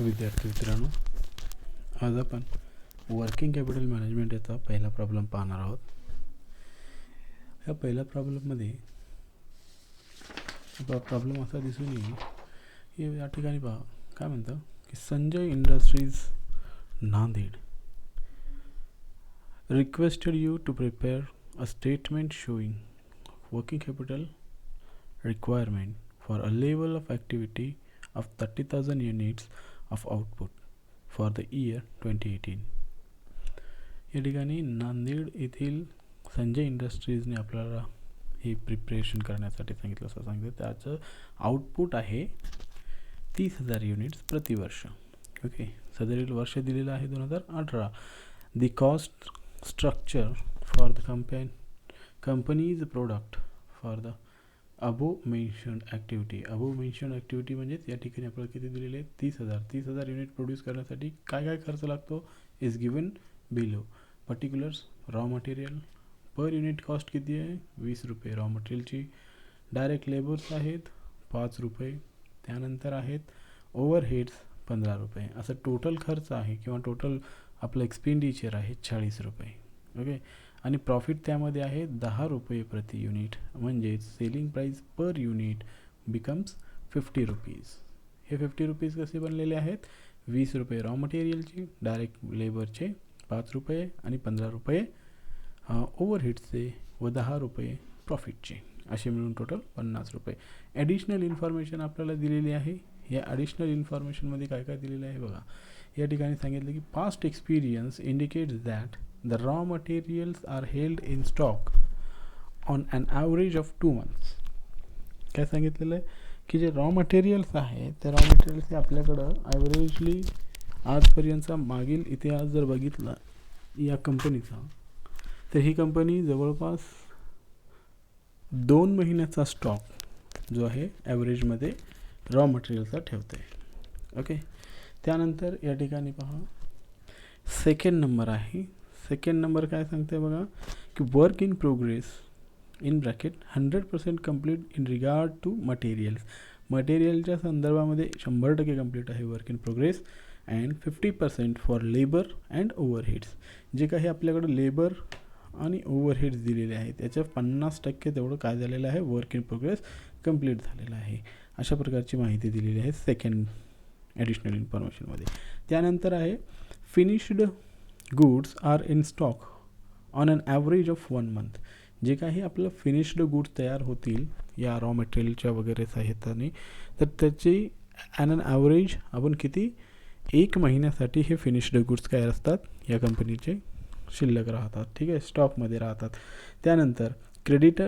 विद्यार्थी मित्रांनो, आज आपण वर्किंग कॅपिटल मॅनेजमेंट याचा पहिला प्रॉब्लेम पाहणार आहोत. या पहिल्या प्रॉब्लेममध्ये प्रॉब्लेम असा दिसून येईल की या ठिकाणी पहा काय म्हणतं की Sanjay industries Nanded requested you to prepare a statement showing working capital requirement for a level of activity of 30,000 units of output for the year 2018. या ठिकाणी नांदेड येथील संजय इंडस्ट्रीजने आपल्याला हे प्रिपरेशन करण्यासाठी सांगितलं. असं सांगितलं त्याचं आउटपुट आहे 30,000 युनिट्स प्रतिवर्ष. ओके, सदरील वर्ष दिलेलं आहे 2018. The cost structure for the companies product for the above mentioned activity म्हणजेच या ठिकाणी आपल्याला किती दिलेले आहे 30,000 युनिट प्रोड्यूस करण्यासाठी काय काय खर्च लागतो is given below. Particulars raw material per unit cost किती आहे 20 रुपये रॉ मटेरियलची. डायरेक्ट लेबर्स आहेत 5 रुपये. त्यानंतर आहेत ओव्हरहेड्स 15 रुपये. असं टोटल खर्च आहे किंवा टोटल आपलं एक्सपेंडिचर आहे 40 रुपये. ओके, आणि प्रॉफिट त्यामध्ये आहे 10 रुपये प्रति युनिट. म्हणजे selling price per unit becomes 50 rupees. हे 50 रुपीज कसे बनलेले आहेत 20 रुपये रॉ मटेरियलचे, डायरेक्ट लेबरचे 5 रुपये आणि 15 रुपये ओव्हरहेड्सचे व 10 रुपये प्रॉफिटचे, असे मिळून टोटल 50 रुपये. ॲडिशनल इन्फॉर्मेशन आपल्याला दिलेली आहे. या ॲडिशनल इन्फॉर्मेशनमध्ये काय काय दिलेलं आहे बघा. या ठिकाणी सांगितलं की past experience indicates that the raw materials are held in stock on an average of 2 months. काय सांगितलेलं आहे की जे रॉ मटेरियल्स आहे त्या रॉ मटेरियल्स हे आपल्याकडं ॲव्हरेजली आजपर्यंतचा मागील इतिहास जर बघितला या कंपनीचा, तर ही कंपनी जवळपास 2 महिन्याचा स्टॉक जो आहे ॲव्हरेजमध्ये रॉ मटेरियलचा ठेवते. ओके, त्यानंतर या ठिकाणी पहा सेकंड नंबर आहे. सेकंड नंबर काय सांगते बघा की work in progress in bracket 100% complete in regard to materials. मटेरियलच्या संदर्भामध्ये 100% कंप्लीट आहे work in progress. And 50% for labour and overheads. जे काही आपल्याकडं लेबर आणि ओव्हरहेड्स दिलेले आहेत त्याच्या 50% तेवढं काय झालेलं आहे वर्क इन प्रोग्रेस कंप्लीट झालेलं आहे. अशा प्रकारची माहिती दिलेली आहे सेकंड ॲडिशनल इन्फॉर्मेशनमध्ये. त्यानंतर आहे finished goods are in stock on an average of 1 month. जे काही आपलं फिनिश्ड गुड्स तयार होतील या रॉ मटेरियलच्या वगैरे सहाय्याने, तर त्याची ॲन अन ॲव्हरेज आपण किती 1 महिन्यासाठी हे फिनिश्ड गुड्स काय असतात या कंपनीचे शिल्लक राहतात. ठीक आहे, स्टॉकमध्ये राहतात. त्यानंतर क्रेडिट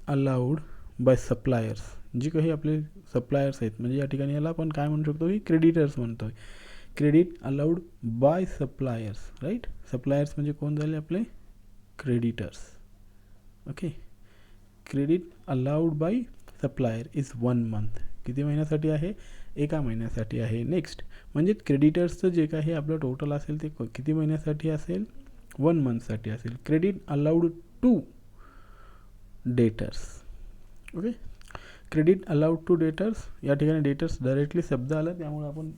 अलाउड बाय सप्लायर्स. जी काही आपले सप्लायर्स आहेत, म्हणजे या ठिकाणी याला आपण काय म्हणू शकतो की क्रेडिटर्स म्हणतो आहे. Credit allowed by suppliers, right. Suppliers म्हणजे कोण झाले आपले creditors. Okay, credit allowed by supplier is 1 month. किती महिन्यासाठी आहे 1 महिन्यासाठी आहे. नेक्स्ट म्हणजे क्रेडिटर्सचं जे काही आपलं टोटल असेल ते किती महिन्यासाठी असेल 1 मंथसाठी असेल. Credit allowed to debtors. Okay, credit allowed to debtors. या ठिकाणी डेटर्स डायरेक्टली शब्द आला त्यामुळे आपण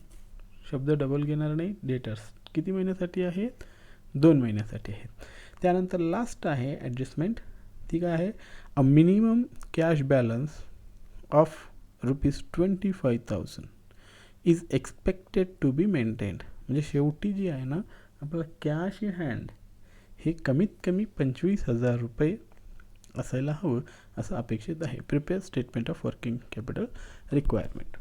शब्द डबल घेणार नाही. डेटर्स किती महिन्यासाठी आहेत 2 महिन्यासाठी आहेत. त्यानंतर लास्ट आहे ॲडजस्टमेंट. ती काय आहे a minimum cash balance of ₹25,000 is expected to be maintained. म्हणजे शेवटी जी आहे ना आपल्याला कॅश इन हँड हे कमीत कमी 25,000 रुपये असायला हवं असं अपेक्षित आहे. Prepare statement of working capital requirement.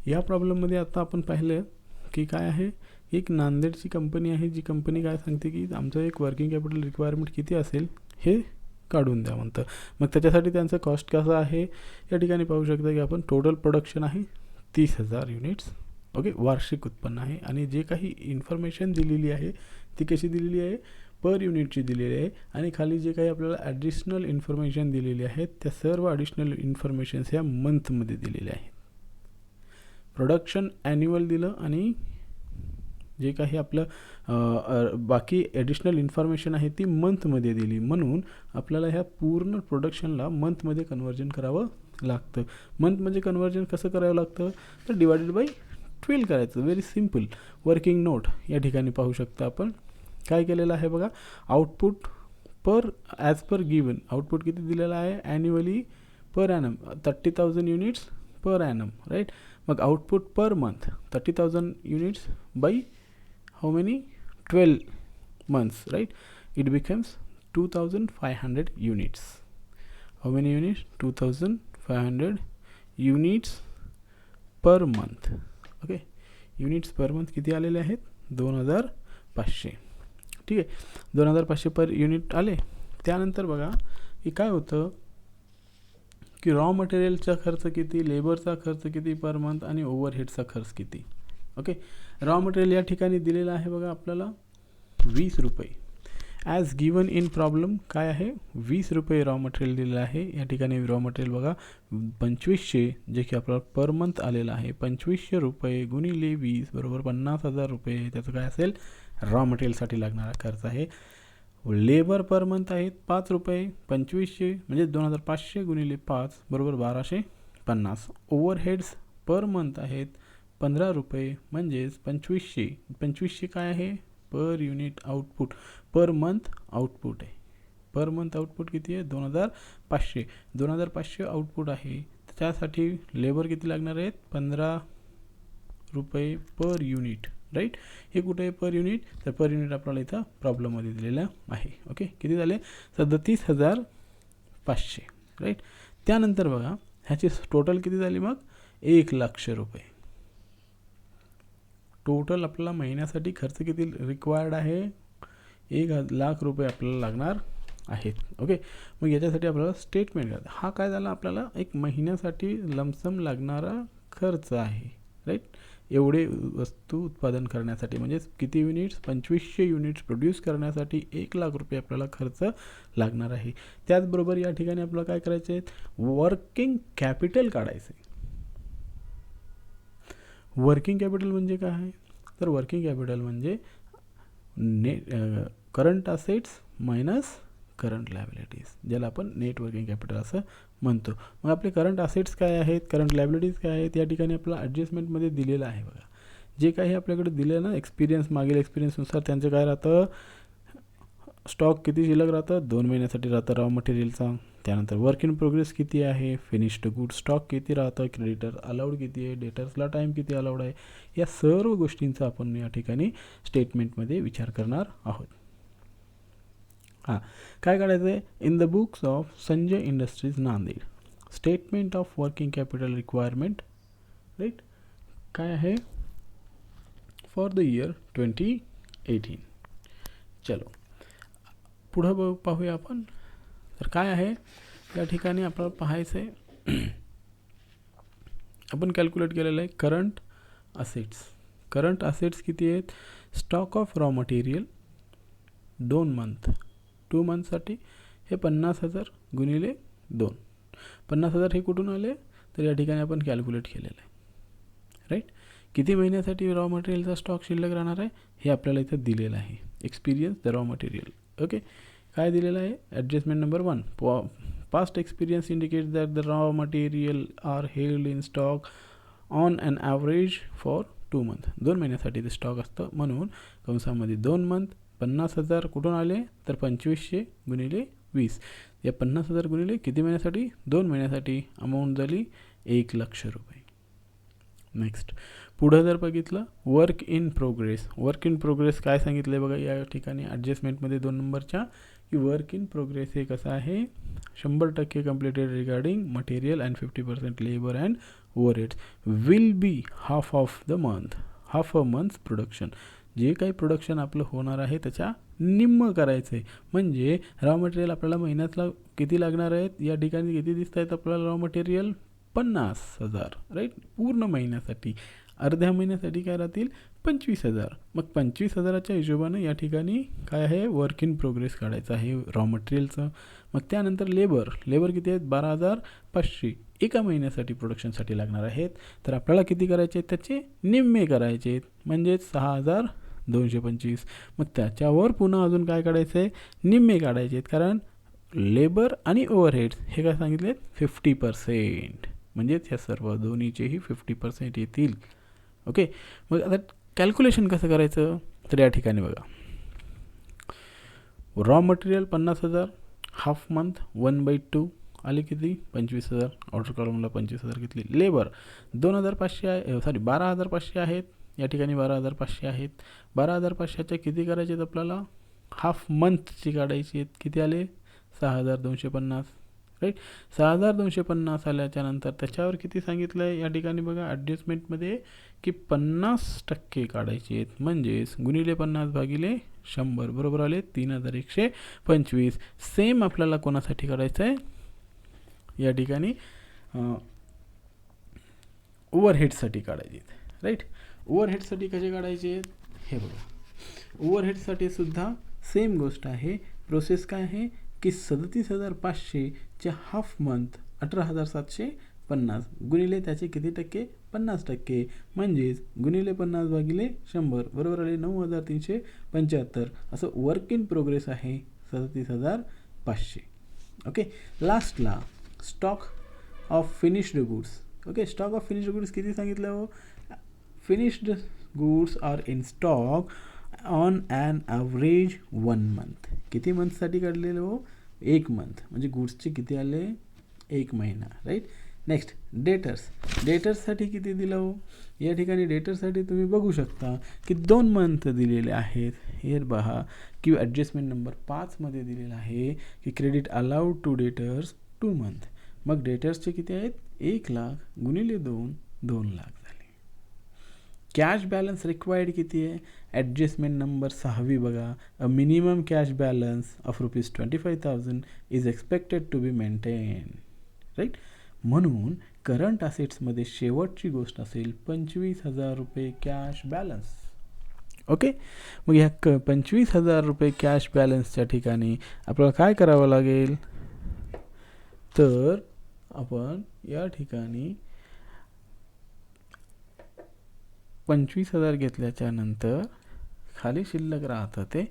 या प्रॉब्लेममध्ये आता आपण पाहिलं की काय आहे एक नांदेडची कंपनी आहे. जी कंपनी काय सांगते की आमचं एक वर्किंग कॅपिटल रिक्वायरमेंट किती असेल हे काढून द्या म्हणतं. मग त्याच्यासाठी त्यांचं कॉस्ट कसं आहे या ठिकाणी पाहू शकता की आपण टोटल प्रोडक्शन आहे 30,000 युनिट्स. ओके, वार्षिक उत्पन्न आहे. आणि जे काही इन्फॉर्मेशन दिलेली आहे ती कशी दिलेली आहे पर युनिटची दिलेली आहे. आणि खाली जे काही आपल्याला ॲडिशनल इन्फॉर्मेशन दिलेली आहेत त्या सर्व ॲडिशनल इन्फॉर्मेशन्स ह्या मंथमध्ये दिलेल्या आहेत. प्रोडक्शन ॲन्युअल दिलं आणि जे काही आपलं बाकी ॲडिशनल इन्फॉर्मेशन आहे ती मंथमध्ये दिली. म्हणून आपल्याला ह्या पूर्ण प्रोडक्शनला मंथमध्ये कन्वर्जन करावं लागतं. मंथ म्हणजे कन्वर्जन कसं करावं लागतं, तर डिवायडेड बाय 12 करायचं. Very simple. वर्किंग नोट या ठिकाणी पाहू शकता आपण काय केलेलं आहे बघा. Output per as per given output किती दिलेलं आहे annually per annum 30,000 units per annum, right. मग output per month 30,000 units by how many 12 months, right? It becomes 2,500 units. How many units? 2,500 units per month. Okay, units per month किती आलेले आहेत 2,500. ठीक आहे, 2,500 per unit आले. त्यानंतर बघा की काय होतं की रॉ मटेरियलचा खर्च किती, लेबरचा खर्च किती पर मंथ आणि ओव्हरहेडचा खर्च किती. ओके, रॉ मटेरियल या ठिकाणी दिलेलं आहे बघा आपल्याला 20 रुपये. ॲज गिवन इन प्रॉब्लेम काय आहे 20 रुपये रॉ मटेरियल दिलेलं आहे. या ठिकाणी रॉ मटेरियल बघा 2,500 जे की आपल्याला पर मंथ आलेलं आहे. 2,500 रुपये गुणिले 20 बरोबर 50,000 रुपये. त्याचं काय असेल रॉ मटेरियलसाठी लागणारा खर्च आहे. लेबर पर मंथ आहेत 5 रुपये. 2,500 म्हणजे 2,500 गुणिले 5 बरोबर 1,250. ओव्हरहेड्स पर मंथ आहेत 15 रुपये म्हणजेच 2,500 काय आहे per unit output. Per month output आहे. पर मंथ आउटपुट किती आहे 2,500. 2,500 आउटपुट आहे. त्यासाठी लेबर किती लागणार आहेत 15 रुपये पर युनिट, राईट. हे कुठे आहे पर युनिट, तर पर युनिट आपल्याला इथं प्रॉब्लेममध्ये दिलेलं आहे. ओके, किती झाले 37,500, राईट. त्यानंतर बघा ह्याची टोटल किती झाली मग 1,00,000 रुपये. टोटल आपल्याला महिन्यासाठी खर्च किती रिक्वायर्ड आहे 1,00,000 रुपये आपल्याला लागणार आहेत. ओके, मग याच्यासाठी आपल्याला स्टेटमेंट करायचं. हा काय झाला आपल्याला एक महिन्यासाठी लमसम लागणारा खर्च आहे, राईट. एवढे वस्तू उत्पादन करण्यासाठी म्हणजे किती युनिट्स 2,500 युनिट्स प्रोड्यूस करण्यासाठी 1,00,000 रुपये आपल्याला खर्च लागणार आहे. त्याचबरोबर या ठिकाणी आपल्याला काय करायचे आहे वर्किंग कॅपिटल काढायचे. वर्किंग कॅपिटल म्हणजे काय आहे, तर वर्किंग कॅपिटल म्हणजे current assets minus current liabilities, ज्याला आपण नेट वर्किंग कॅपिटल असं म्हणतो. मग आपले करंट असेट्स काय आहेत, करंट लायबिलिटीज काय आहेत, या ठिकाणी आपल्याला ॲडजस्टमेंटमध्ये दिलेलं आहे बघा. जे काही आपल्याकडे दिलं ना एक्सपिरियन्स मागील एक्सपिरियन्सनुसार त्यांचं काय राहतं स्टॉक किती शिल्लक राहतं 2 महिन्यासाठी राहतं रॉ मटेरियलचा. त्यानंतर वर्क इन प्रोग्रेस किती आहे, फिनिश्ड गुड स्टॉक किती राहतं, क्रेडिटर अलाउड किती आहे, डेटर्सला टाईम किती अलाउड आहे, या सर्व गोष्टींचा आपण या ठिकाणी स्टेटमेंटमध्ये विचार करणार आहोत. हां, काय काढायचं आहे in the books of Sanjay industries Nanded statement of working capital requirement, right. काय आहे फॉर द इयर 2018. चलो पुढं पाहूया आपण. तर काय आहे या ठिकाणी आपल्याला पाहायचं आहे आपण कॅल्क्युलेट केलेलं आहे करंट असेट्स. करंट असेट्स किती आहेत स्टॉक ऑफ रॉ मटेरियल 2 मंथसाठी हे 50,000 गुणिले 2. 50,000 हे कुठून आले तर या ठिकाणी आपण कॅल्क्युलेट केलेलं आहे, राईट. किती महिन्यासाठी रॉ मटेरियलचा स्टॉक शिल्लक राहणार आहे हे आपल्याला इथं दिलेलं आहे. Experience the raw material. Okay, काय दिलेलं आहे adjustment number 1 past experience indicates that the raw material are held in stock on an average for 2 month. 2 महिन्यासाठी ते स्टॉक असतं म्हणून कंसामध्ये 2 मंथ 50,000 कुठून आले तर 2,500 गुणिले 20. या 50,000 गुणिले किती महिन्यासाठी 2 महिन्यासाठी अमाऊंट झाली 1,00,000 रुपये. नेक्स्ट पुढं जर बघितलं work in progress. Work in progress काय सांगितलं आहे बघा या ठिकाणी ॲडजस्टमेंटमध्ये 2 नंबरच्या की वर्क इन प्रोग्रेस हे कसं आहे 100% completed regarding material and 50% labour and overheads will be half of the month. Half a month production. जे काही प्रोडक्शन आपलं होणार आहे त्याच्या निम्म करायचं आहे. म्हणजे रॉ मटेरियल आपल्याला महिन्यातला किती लागणार आहेत या ठिकाणी किती दिसत आहेत आपल्याला रॉ मटेरियल 50,000, राईट. पूर्ण महिन्यासाठी. अर्ध्या महिन्यासाठी काय राहतील 25,000. मग 25,000च्या हिशोबानं या ठिकाणी काय आहे वर्क इन प्रोग्रेस काढायचं आहे रॉ मटेरियलचं. मग त्यानंतर लेबर किती आहेत 12,500 एका महिन्यासाठी प्रोडक्शनसाठी लागणार आहेत. तर आपल्याला किती करायचे आहेत त्याचे निम्मे करायचे आहेत म्हणजेच 6,225. मग त्याच्यावर पुन्हा अजून काय काढायचं आहे निम्मे काढायचे आहेत कारण लेबर आणि ओव्हरहेड्स हे काय सांगितले 50%, म्हणजेच ह्या सर्व दोन्हीचेही 50% येतील. ओके, मग आता कॅल्क्युलेशन कसं करायचं, तर या ठिकाणी बघा, रॉ मटेरियल 50,000, हाफ मंथ 1/2 आले किती 25,000, ऑर्डर कॉलमला 25,000 घेतली. लेबर 2,500 आहे, 12,500 आहेत, या ठिकाणी 12,500 आहेत. 12,500च्या किती करायचे आहेत आपल्याला, हाफ मंथची काढायची आहेत, किती आले 6,250, राईट. 6,250 आल्याच्या नंतर त्याच्यावर किती सांगितलं आहे या ठिकाणी बघा ॲडजस्टमेंटमध्ये, की 50% काढायचे आहेत, म्हणजेच गुणिले 50 भागिले 100 बरोबर आले 3,125. सेम आपल्याला कोणासाठी काढायचं आहे या ठिकाणी, ओव्हरहेडसाठी काढायचे आहेत, राईट. ओव्हरहेडसाठी कसे काढायचे आहेत हे बघा, ओव्हरहेडसाठी सुद्धा सेम गोष्ट आहे. प्रोसेस काय आहे की 37,500चे हाफ मंथ 18,750 गुणिले त्याचे किती टक्के 50%, म्हणजेच गुणिले 50 भागिले 100 बरोबर आले 9,375. असं वर्क इन प्रोग्रेस आहे 37,500. ओके, लास्टला stock of finished goods. Okay, stock of finished goods किती सांगितलं हो, finished goods are in stock on an average 1 month. किती मंथसाठी काढलेलं हो, 1 मंथ, म्हणजे गुड्सचे किती आले 1 महिना, राईट. Next debtors. डेटर्ससाठी किती दिलं हो, या ठिकाणी डेटर्ससाठी तुम्ही बघू शकता की 2 मंथ दिलेले आहेत. हे पहा की ॲडजस्टमेंट नंबर 5मध्ये दिलेलं आहे की credit allowed to debtors 2 month. मग डेटर्सचे किती आहेत 1,00,000 गुणिले 2 लाख झाले. कॅश बॅलन्स रिक्वायर्ड किती आहे, ॲडजस्टमेंट नंबर 6वी बघा, a minimum cash balance of ₹25,000 is expected to be maintain, right. म्हणून करंट असेट्समध्ये शेवटची गोष्ट असेल 25,000 रुपये कॅश बॅलन्स. ओके, मग ह्या 25,000 रुपये कॅश बॅलन्सच्या ठिकाणी आपल्याला काय करावं लागेल, तर आपण या ठिकाणी 25,000 घेतल्याच्या नंतर खाली शिल्लक राहतं ते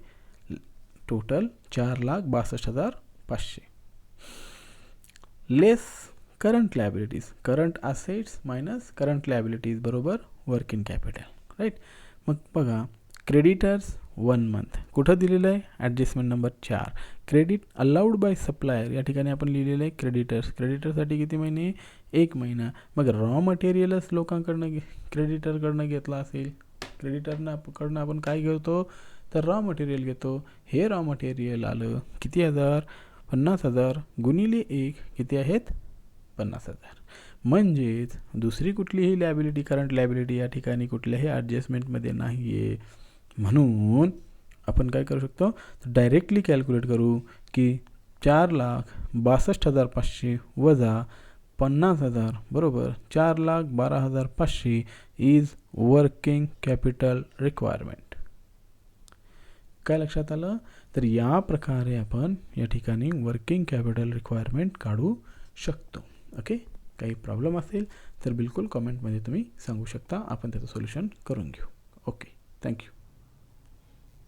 total 4,62,500 less current liabilities. Current assets minus current liabilities बरोबर वर्किंग कॅपिटल, राईट. मग बघा क्रेडिटर्स 1 मंथ कुठं दिलेलं आहे, adjustment number 4. Credit allowed by supplier, या ठिकाणी आपण लिहिलेलं आहे क्रेडिटर्स. क्रेडिटरसाठी किती महिने 1 महिना. मग रॉ मटेरियलच लोकांकडनं क्रेडिटरकडनं घेतला असेल, क्रेडिटरकडनं आपण काय घेतो, तर रॉ मटेरियल घेतो. हे रॉ मटेरियल आलं किती 50,000 गुणिले 1 किती आहेत 50,000. म्हणजेच दुसरी कुठलीही लॅबिलिटी, करंट लॅबिलिटी या ठिकाणी कुठल्याही ॲडजस्टमेंटमध्ये नाही आहे. म्हणून आपण काय करू शकतो, डायरेक्टली कॅल्क्युलेट करू की 4,62,500 वजा 50,000 बरोबर 4,12,500 इज वर्किंग कॅपिटल रिक्वायरमेंट. काय लक्षात आलं, तर या प्रकारे आपण या ठिकाणी वर्किंग कॅपिटल रिक्वायरमेंट काढू शकतो. ओके, काही प्रॉब्लेम असेल तर बिलकुल कमेंटमध्ये तुम्ही सांगू शकता, आपण त्याचं सोल्युशन करून घेऊ. Okay, thank you.